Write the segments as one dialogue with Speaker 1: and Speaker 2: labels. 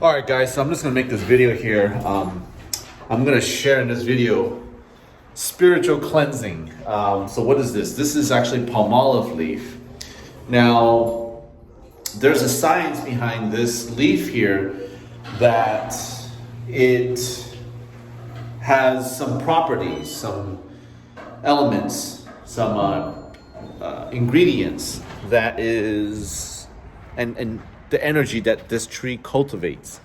Speaker 1: All right, guys, so I'm just gonna make this video here. I'm gonna share in this video spiritual cleansing. So what is this? This is actually Palmolive leaf. Now, there's a science behind this leaf here that it has some properties, some elements, some ingredients that is, and the energy that this tree cultivates,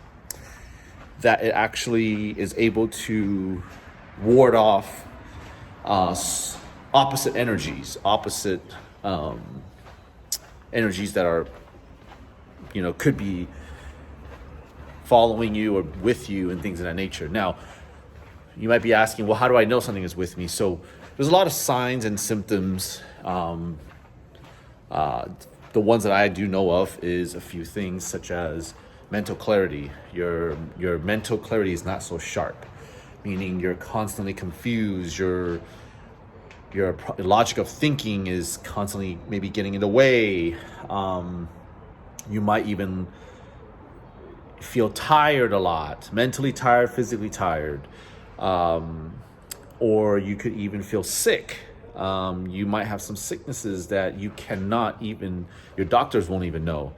Speaker 1: that it actually is able to ward off opposite energies, energies that are, could be following you or with you and things of that nature. Now, you might be asking, well, how do I know something is with me? So there's a lot of signs and symptoms. The ones that I do know of is a few things, such as mental clarity. Your mental clarity is not so sharp, meaning you're constantly confused. Your logic of thinking is constantly maybe getting in the way. You might even feel tired a lot, mentally tired, physically tired, or you could even feel sick. You might have some sicknesses that you cannot even, your doctors won't even know.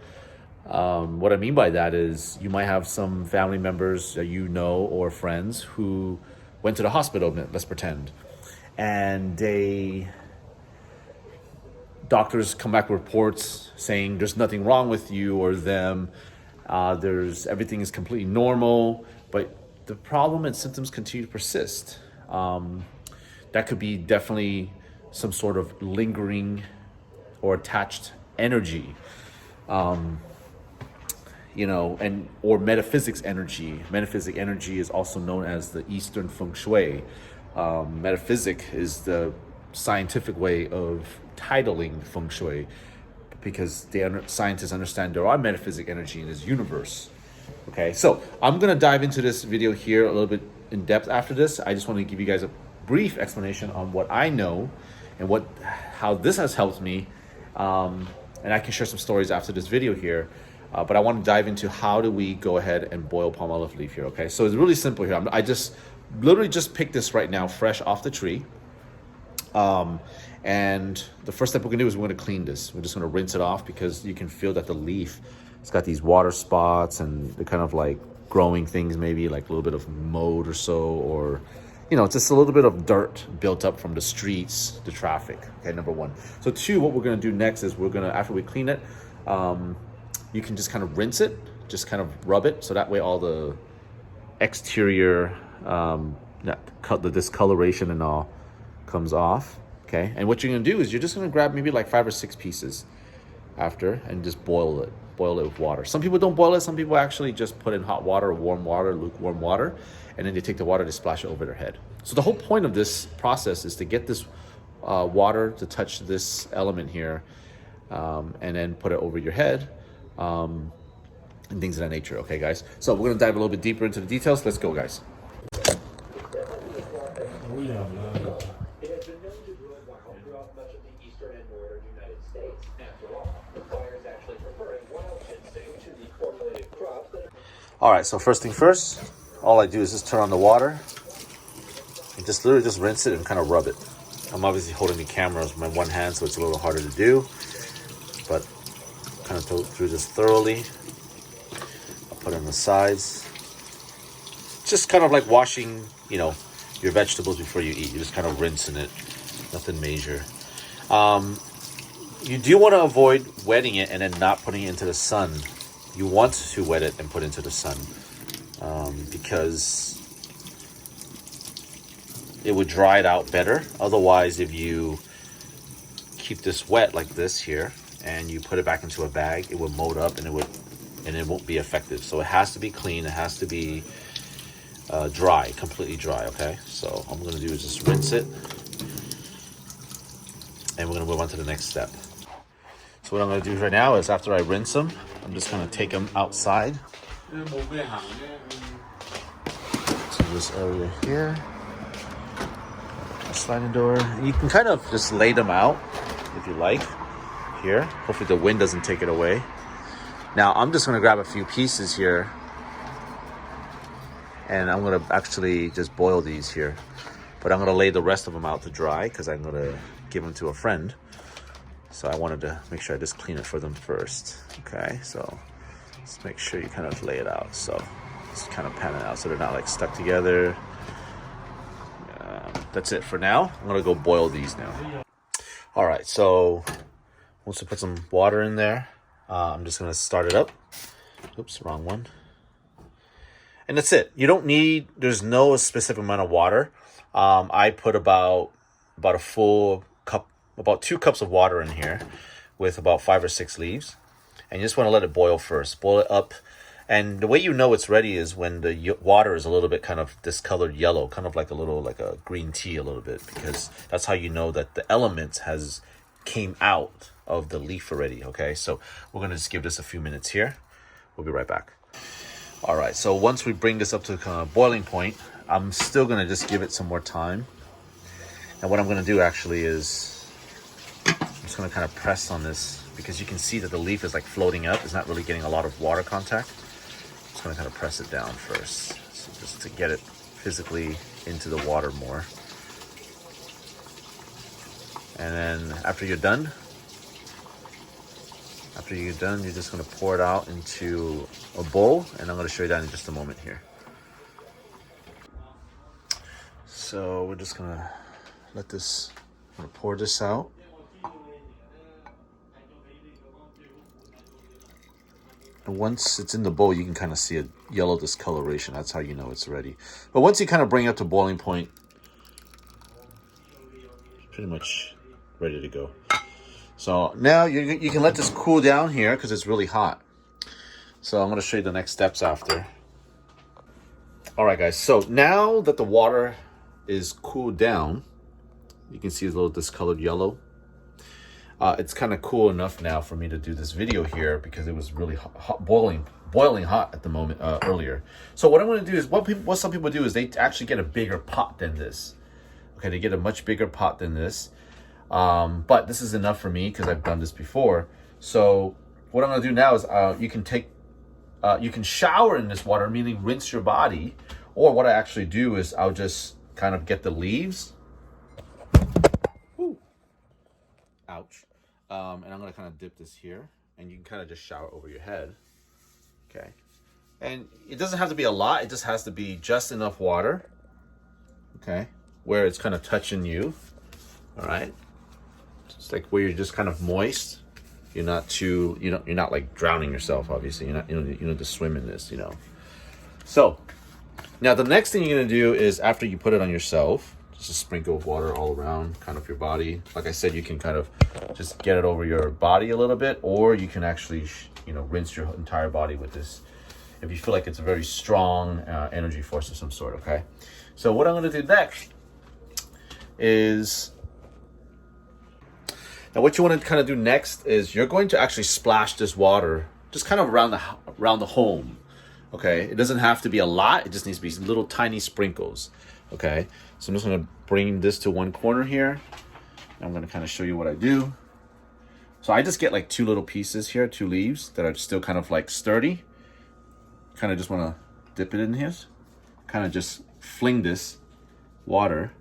Speaker 1: What I mean by that is you might have some family members that you know or friends who went to the hospital, let's pretend, and doctors come back with reports saying there's nothing wrong with you or them. Everything is completely normal, but the problem and symptoms continue to persist. That could be definitely some sort of lingering or attached energy, or metaphysics energy. Metaphysic energy is also known as the Eastern feng shui. Metaphysic is the scientific way of titling feng shui, because scientists understand there are metaphysic energy in this universe. Okay, so I'm gonna dive into this video here a little bit in depth after this. I just want to give you guys a brief explanation on what I know and how this has helped me, and I can share some stories after this video here. But I want to dive into how do we go ahead and boil Pomelo leaf here. Okay, so it's really simple here. I just literally just picked this right now, fresh off the tree. And the first step we're gonna do is we're gonna clean this. We're just gonna rinse it off, because you can feel that the leaf, it's got these water spots and they're kind of like growing things, maybe like a little bit of mold or so, or just a little bit of dirt built up from the streets, the traffic. Okay, number one. So two, what we're gonna do next is after we clean it, you can just kind of rinse it, just kind of rub it, so that way all the exterior, the discoloration and all comes off. Okay, and what you're gonna do is you're just gonna grab maybe like 5 or 6 pieces after and just boil it with water. Some people don't boil it. Some people actually just put in hot water or warm water, lukewarm water, and then they take the water to splash it over their head. So the whole point of this process is to get this water to touch this element here, and then put it over your head, and things of that nature. Okay, guys, so we're gonna dive a little bit deeper into the details. Let's go, guys. All right, so first thing first, all I do is just turn on the water and just literally just rinse it and kind of rub it. I'm obviously holding the camera with my one hand, so it's a little harder to do, but kind of go through this thoroughly. I'll put it on the sides. Just kind of like washing, your vegetables before you eat. You're just kind of rinsing it, nothing major. You do want to avoid wetting it and then not putting it into the sun. You want to wet it and put it into the sun, because it would dry it out better. Otherwise, if you keep this wet like this here and you put it back into a bag, it would mold up and it won't be effective. So it has to be clean. It has to be dry, completely dry. Okay, so all I'm gonna do is just rinse it, and we're gonna move on to the next step. So what I'm gonna do right now is, after I rinse them, I'm just gonna take them outside to this area here. Sliding door. You can kind of just lay them out if you like here. Hopefully the wind doesn't take it away. Now I'm just gonna grab a few pieces here And I'm gonna actually just boil these here, but I'm gonna lay the rest of them out to dry because I'm gonna give them to a friend. So I wanted to make sure I just clean it for them first. Okay, so let's make sure you kind of lay it out. So just kind of pan it out so they're not like stuck together. That's it for now. I'm gonna go boil these now. All right, so once we put some water in there, I'm just gonna start it up. Oops, wrong one. And that's it. You don't need, there's no specific amount of water. I put about a full cup, about 2 cups of water in here with about 5 or 6 leaves. And you just want to let it boil first. Boil it up. And the way you know it's ready is when the water is a little bit kind of discolored yellow, kind of like a green tea a little bit, because that's how you know that the elements has came out of the leaf already. Okay, so we're going to just give this a few minutes here. We'll be right back. All right, so once we bring this up to kind of boiling point, I'm still going to just give it some more time. And what I'm going to do actually is I'm just going to kind of press on this because you can see that the leaf is like floating up. It's not really getting a lot of water contact. I'm just going to kind of press it down first, so just to get it physically into the water more. And then after you're done, you're just going to pour it out into a bowl, and I'm going to show you that in just a moment here. So we're just going to let this, I'm going to pour this out. And once it's in the bowl, you can kind of see a yellow discoloration. That's how you know it's ready. But once you kind of bring it up to boiling point, it's pretty much ready to go. So now you can let this cool down here because it's really hot. So I'm going to show you the next steps after. All right, guys. So now that the water is cooled down, you can see it's a little discolored yellow. It's kind of cool enough now for me to do this video here because it was really hot, boiling hot at the moment earlier. So what I'm going to do is what some people do is they actually get a bigger pot than this. Okay, they get a much bigger pot than this. But this is enough for me because I've done this before. So what I'm going to do now is you can shower in this water, meaning rinse your body. Or what I actually do is I'll just kind of get the leaves. Ooh. Ouch. And I'm going to kind of dip this here. And you can kind of just shower over your head. Okay. And it doesn't have to be a lot. It just has to be just enough water. Okay. Where it's kind of touching you. All right. It's like where you're just kind of moist. You're not too, you're not like drowning yourself, obviously. You're not, you know, to swim in this, you know. So now the next thing you're going to do is after you put it on yourself, just a sprinkle of water all around kind of your body. Like I said, you can kind of just get it over your body a little bit, or you can actually, rinse your entire body with this if you feel like it's a very strong energy force of some sort, okay? So what I'm going to do next is, now what you want to kind of do next is you're going to actually splash this water just kind of around the home, okay? It doesn't have to be a lot. It just needs to be little tiny sprinkles, okay? So I'm just going to bring this to one corner here. I'm going to kind of show you what I do. So I just get like 2 little pieces here, 2 leaves that are still kind of like sturdy. Kind of just want to dip it in here. Kind of just fling this water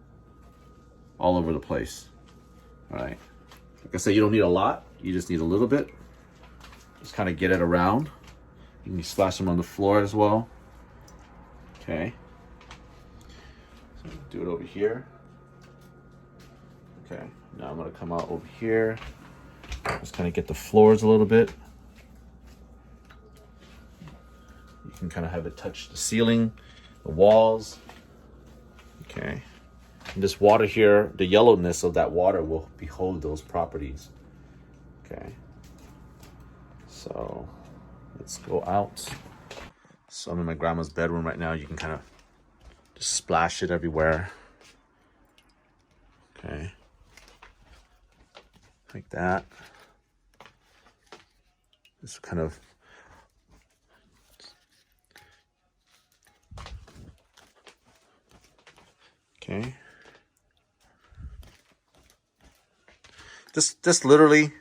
Speaker 1: all over the place. All right. Like I said, you don't need a lot. You just need a little bit. Just kind of get it around. You can splash them on the floor as well. Okay. So do it over here. Okay. Now I'm going to come out over here. Just kind of get the floors a little bit. You can kind of have it touch the ceiling, the walls. Okay. And this water here, the yellowness of that water will behold those properties. Okay. So let's go out. So I'm in my grandma's bedroom right now. You can kind of just splash it everywhere. Okay. Like that. Just kind of okay. Just literally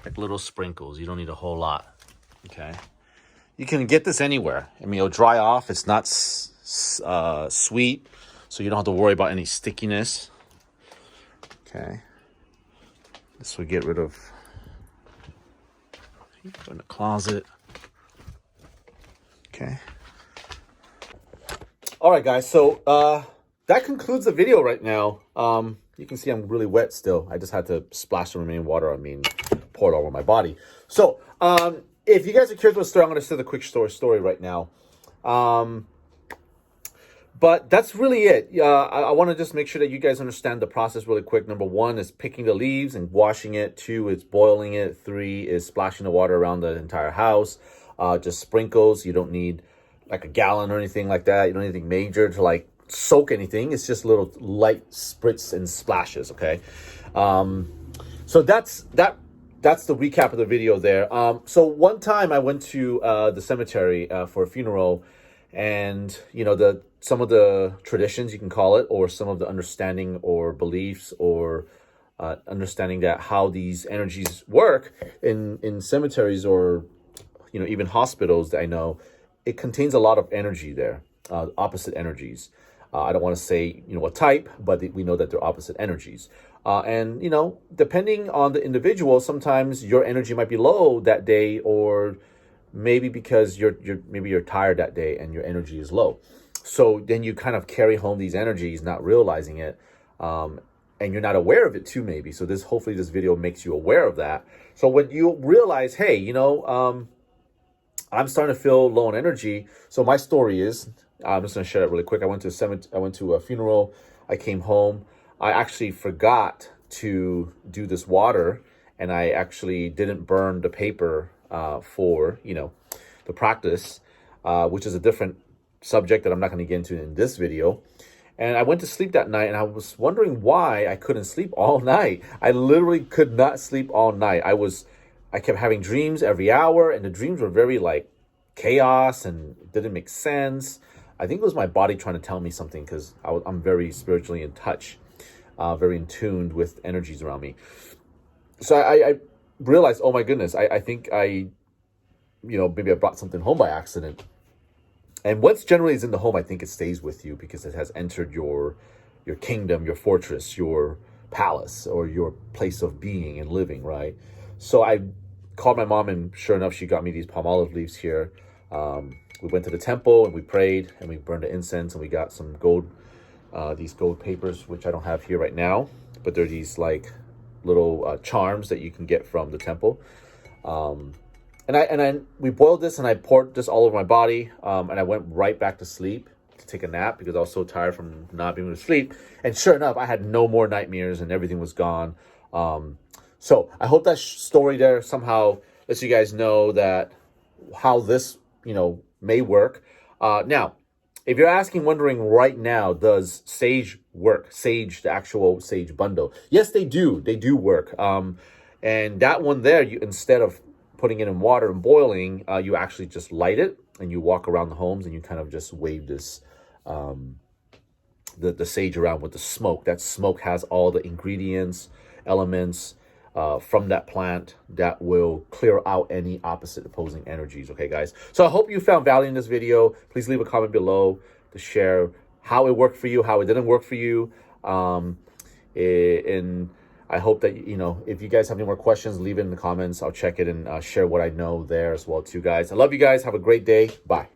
Speaker 1: like little sprinkles. You don't need a whole lot. Okay. You can get this anywhere. I mean, it'll dry off. It's not sweet, so you don't have to worry about any stickiness. Okay. This will get rid of, go in the closet. Okay. All right, guys. So that concludes the video right now. You can see I'm really wet still. I just had to splash the remaining water on me and pour it all over my body. So if you guys are curious about the story, I'm going to say the quick story right now. But that's really it. I want to just make sure that you guys understand the process really quick. Number 1 is picking the leaves and washing it. 2 is boiling it. 3 is splashing the water around the entire house. Just sprinkles. You don't need like a gallon or anything like that. You don't need anything major to like soak anything. It's just little light spritz and splashes. Okay. So that's the recap of the video there. So one time I went to the cemetery for a funeral, and you know, some of the traditions, you can call it, or some of the understanding or beliefs or understanding that how these energies work in cemeteries, or you know, even hospitals that I know, it contains a lot of energy there, opposite energies. I don't want to say, you know, what type, but we know that they're opposite energies. And, you know, depending on the individual, sometimes your energy might be low that day, or maybe because maybe you're tired that day and your energy is low. So then you kind of carry home these energies, not realizing it. And you're not aware of it too, maybe. So hopefully this video makes you aware of that. So when you realize, hey, you know, I'm starting to feel low on energy. So my story is, I'm just going to share it really quick. I went to a funeral. I came home. I actually forgot to do this water, and I actually didn't burn the paper for, you know, the practice, which is a different subject that I'm not going to get into in this video. And I went to sleep that night, and I was wondering why I couldn't sleep all night. I literally could not sleep all night. I kept having dreams every hour, and the dreams were very like chaos and didn't make sense. I think it was my body trying to tell me something, because I'm very spiritually in touch, very in tune with energies around me. So I realized, oh my goodness, I think you know, maybe I brought something home by accident. And what's generally is in the home, I think it stays with you because it has entered your kingdom, your fortress, your palace, or your place of being and living, right? So I called my mom, and sure enough, she got me these Palmolive leaves here. We went to the temple and we prayed and we burned the incense, and we got some gold, these gold papers, which I don't have here right now, but they're these like little charms that you can get from the temple. And we boiled this, and I poured this all over my body, and I went right back to sleep to take a nap because I was so tired from not being able to sleep. And sure enough, I had no more nightmares and everything was gone. So I hope that story there somehow lets you guys know that how this, you know, may work. Now, if you're wondering right now, does sage work? Sage, the actual sage bundle. Yes, they do. They do work. And that one there, instead of putting it in water and boiling, you actually just light it, and you walk around the homes, and you kind of just wave this, the sage around with the smoke. That smoke has all the ingredients, elements from that plant that will clear out any opposite opposing energies. Okay, guys. So I hope you found value in this video. Please leave a comment below to share how it worked for you, how it didn't work for you. And I hope that, you know, if you guys have any more questions, leave it in the comments. I'll check it and share what I know there as well too, guys. I love you guys. Have a great day. Bye.